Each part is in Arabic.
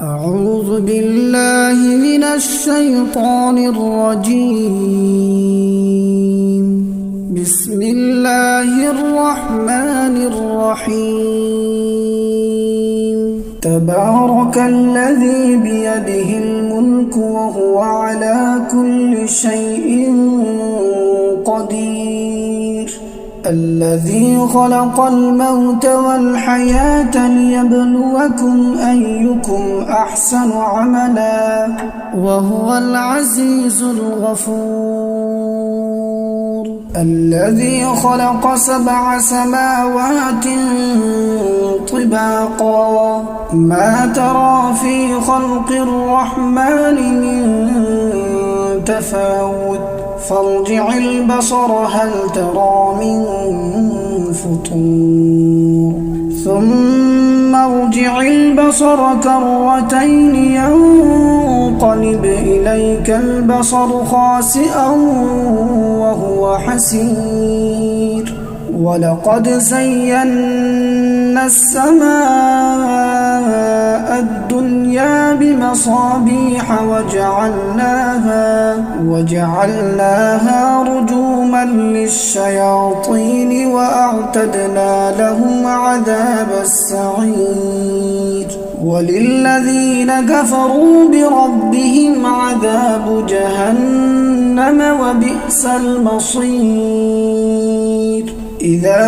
أعوذ بالله من الشيطان الرجيم. بسم الله الرحمن الرحيم. تبارك الذي بيده الملك وهو على كل شيء قدير. الذي خلق الموت والحياة ليبلوكم أيكم أحسن عملا وهو العزيز الغفور. الذي خلق 7 سماوات طباقا ما ترى في خلق الرحمن من تفاوت فارجع البصر هل ترى من فطور ثم ارجع البصر كرتين ينقلب إليك البصر خاسئا وهو حسير. ولقد زينا السماء الدنيا بمصابيح وجعلناها رجوما للشياطين وأعتدنا لهم عذاب السعير. وللذين كفروا بربهم عذاب جهنم وبئس المصير. إذا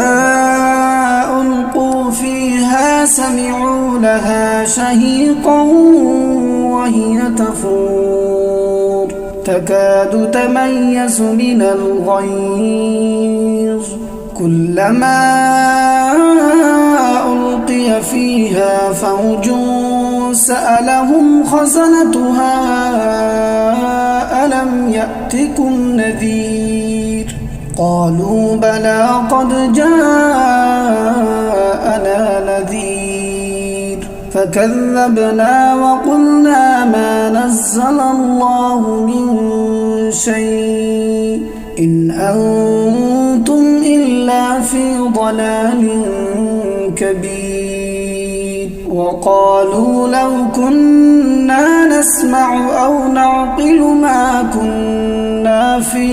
ألقوا فيها سمعوا لها شهيقا وهي تفور تكاد تميز من الغيظ كلما ألقي فيها فوج سألهم خزنتها ألم يأتكم نذير قالوا بلى قد جاءنا نذير فكذبنا وقلنا ما نزل الله من شيء إن أنتم إلا في ضلال كبير. وقالوا لو كنا نسمع أو نعقل ما كنا في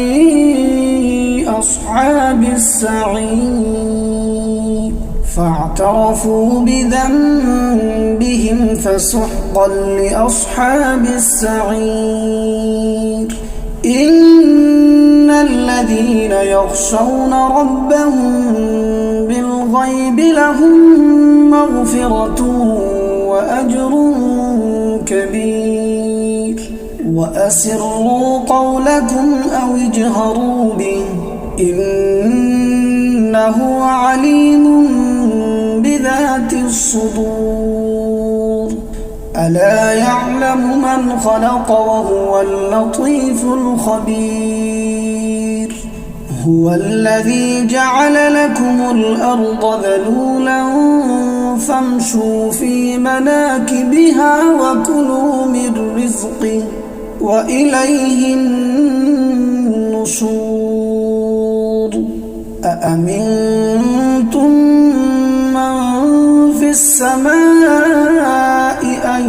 أصحاب السعير فاعترفوا بذنبهم فسحقا لأصحاب السعير. إن الذين يخشون ربهم بالغيب لهم مغفرة وأجر كبير. وأسروا قولكم أو اجهروا به إنه عليم بذات الصدور. ألا يعلم من خلق وهو اللطيف الخبير. هو الذي جعل لكم الأرض ذلولا فامشوا في مناكبها وكلوا من رزقه وإليه النشور. أأمنتم من في السماء أن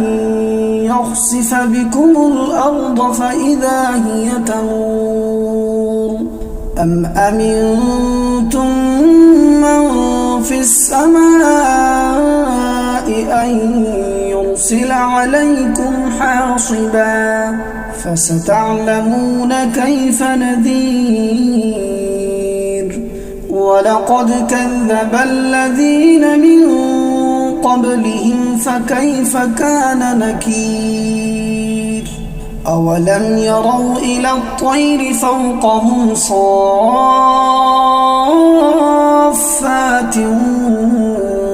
يخسف بكم الأرض فإذا هي تمور أم أمنتم من في السماء أن يرسل عليكم حاصبا فستعلمون كيف نذير. ولقد كذب الذين من قبلهم فكيف كان نكير. أولم يروا إلى الطير فوقهم صافات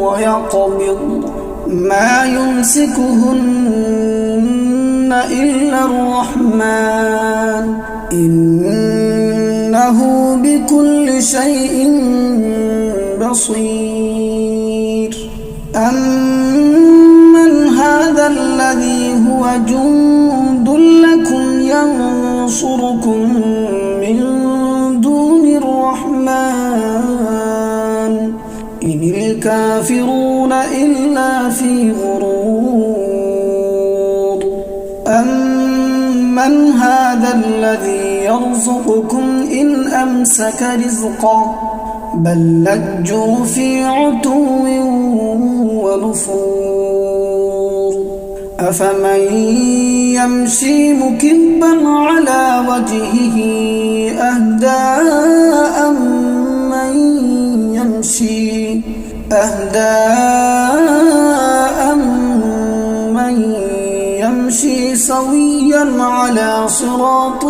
ويقبض ما يمسكهن إلا الرحمن إنه بكل شيء بصير. أمن هذا الذي هو جند لكم ينصركم من دون الرحمن إن الكافرون إلا في غرور. أمن هذا الذي يرزقكم إن أمسك رزقه بل لجوا في عتو ونفور أفمن يمشي مكبا على وجهه أهدى أمن يمشي سويا على صراط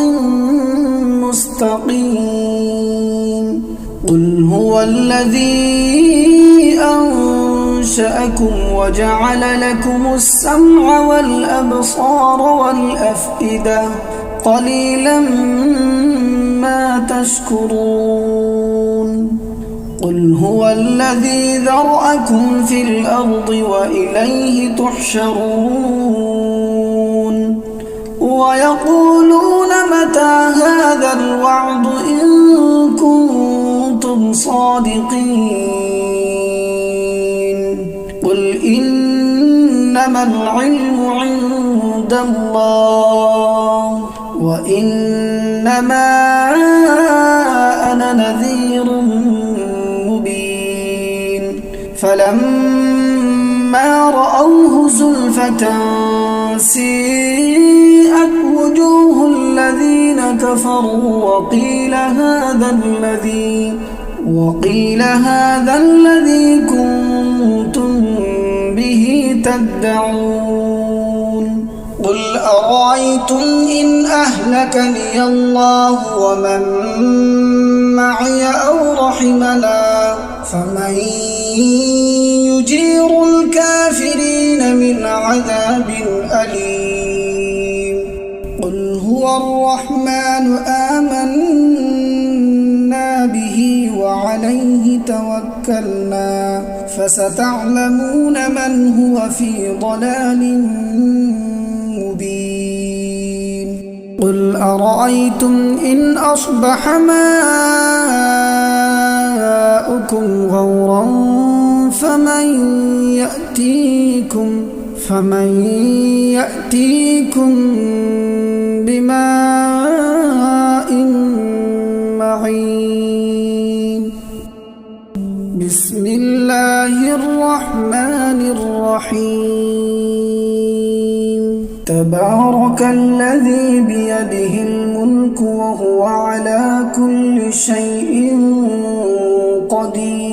مستقيم قل هو الذي أنشأكم وجعل لكم السمع والأبصار والأفئدة قليلا ما تشكرون قل هو الذي ذرأكم في الأرض وإليه تحشرون ويقولون متى هذا الوعد إن كنتم صادقين قل إنما العلم عند الله وإنما أنا نذير مبين فلما رأوه زلفة سيئت وجوه الذين كفروا وقيل هذا الذي كنتم به تدعون قل أرأيتم إن أهلكني الله ومن معي أو رحمنا فمن يجير الكافرين من عذاب أليم قل هو الرحمن آمنا به وعليه توكلنا فستعلمون من هو في ضلال مبين قل أرأيتم إن أصبح ماؤكم غورا فمن يأتيكم بماء معين بسم الله الرحمن الرحيم تبارك الذي بيده الملك وهو على كل شيء قدير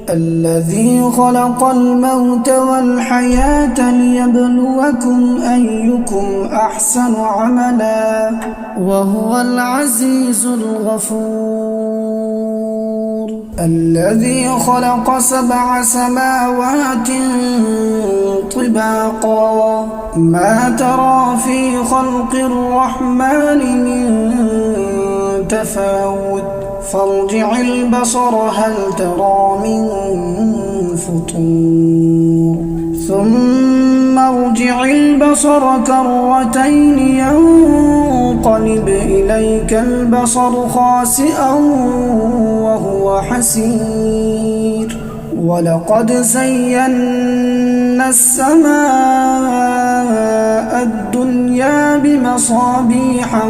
الذي خلق الموت والحياة ليبلوكم أيكم أحسن عملا وهو العزيز الغفور الذي خلق 7 سماوات طباقا ما ترى في خلق الرحمن من تفاوت فارجع البصر هل ترى من فطور ثم ارجع البصر كرتين ينقلب إليك البصر خاسئا وهو حسير ولقد زينا السماء الدنيا بمصابيح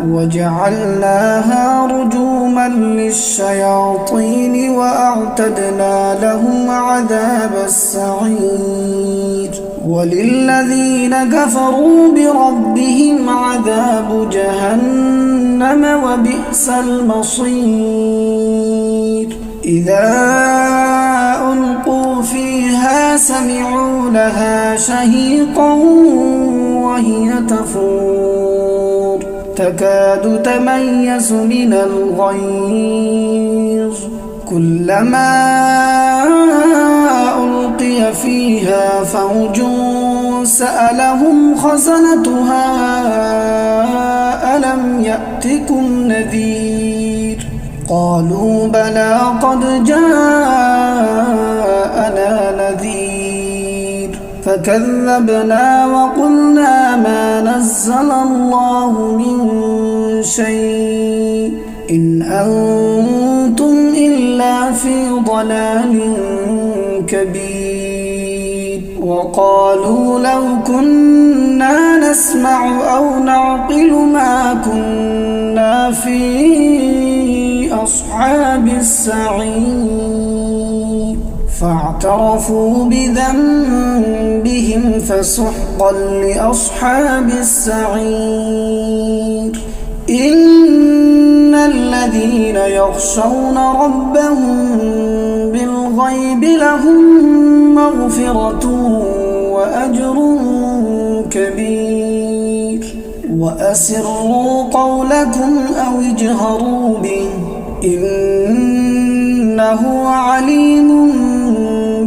وجعلناها رجوما للشياطين وأعتدنا لهم عذاب السعير وللذين كفروا بربهم عذاب جهنم وبئس المصير إذا ألقوا فيها سمعوا لها شهيقا وهي تفور تكاد تميز من الغيظ كلما ألقي فيها فوج سألهم خزنتها ألم يأتكم نذير قالوا بلى قد جاءنا نذير فكذبنا وقلنا ما نزل الله من شيء إن أنتم إلا في ضلال كبير وقالوا لو كنا نسمع أو نعقل ما كنا في أصحاب السعير فاعترفوا بذنبهم فسحقا لأصحاب السعير إن الذين يخشون ربهم بالغيب لهم مغفرة وأجر كبير وأسروا قولكم أو اجهروا به إنه عليم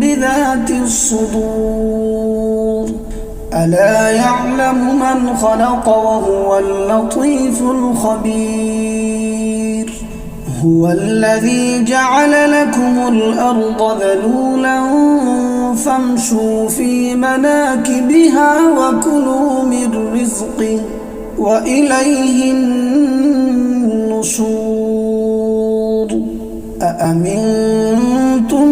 بذات الصدور ألا يعلم من خلق وهو اللطيف الخبير هو الذي جعل لكم الأرض ذلولا فامشوا في مناكبها وكلوا من رزقه وإليه النشور أأمنتم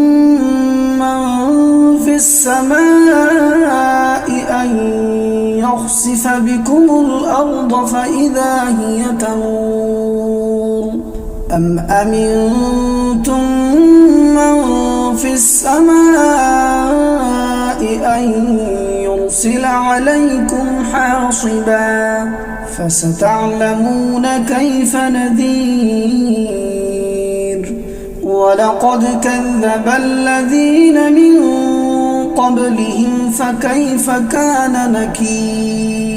من في السماء أن يخسف بكم الأرض فإذا هي تمور أم أمنتم من في السماء أن يرسل عليكم حاصبا فستعلمون كيف نذير ولقد كذب الذين من قبلهم فكيف كان نكير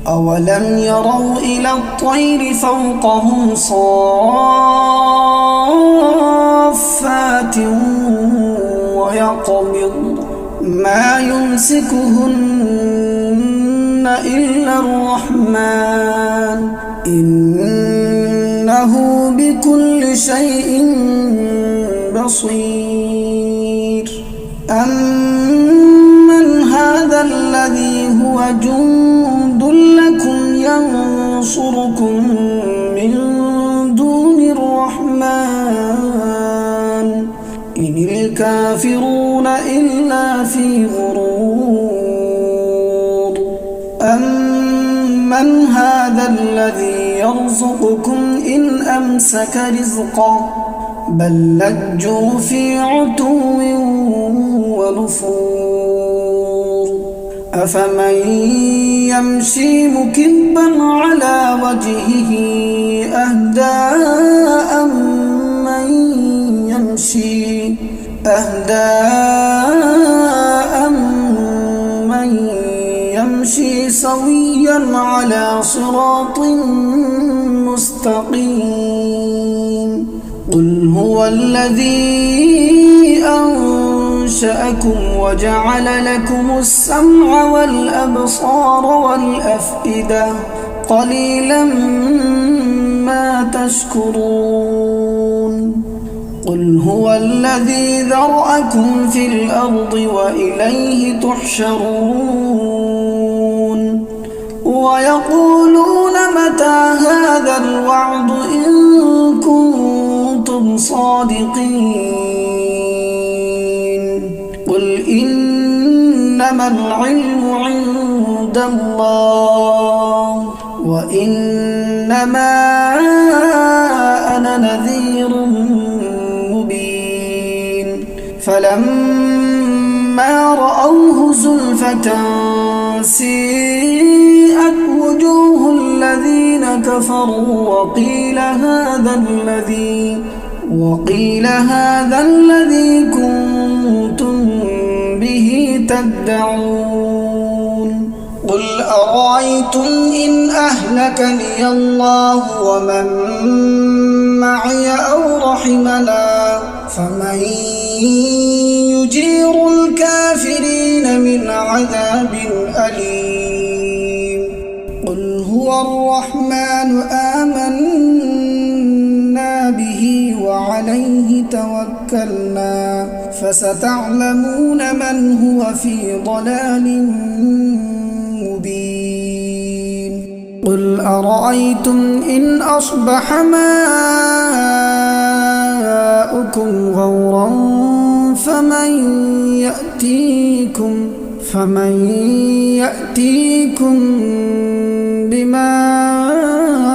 أولم يروا إلى الطير فوقهم صافات ويقبض ما يمسكهن إلا الرحمن إنه بكل شيء بصير أمن هذا الذي هو جند لكم ينصركم من دون الرحمن إن الكافرون إلا في غرور أمن هذا الذي يرزقكم إن أمسك رزقه بل لجوا في عتو ونفور أفمن يمشي مكبا على وجهه أهدى أمن يمشي سويا على صراط مستقيم قل هو الذي أنشأكم وجعل لكم السمع والأبصار والأفئدة قليلا ما تشكرون قل هو الذي ذرأكم في الأرض وإليه تحشرون ويقولون متى هذا الوعد إن كنتم صادقين قل إنما العلم عند الله وإنما أنا نذير مبين فلما رأوه زلفة سيئت وجوه الذين كفروا وقيل هذا الذي كنتم به تدعون قل أرأيتم إن أهلكني الله ومن معي أو رحمنا فمن يجير الكافرين من عذاب أليم قل هو الرحمن آمنا به وعليه توكلنا فستعلمون من هو في ضلال مبين قل أرأيتم إن أصبح ماؤكم غورا فمن يأتيكم بماء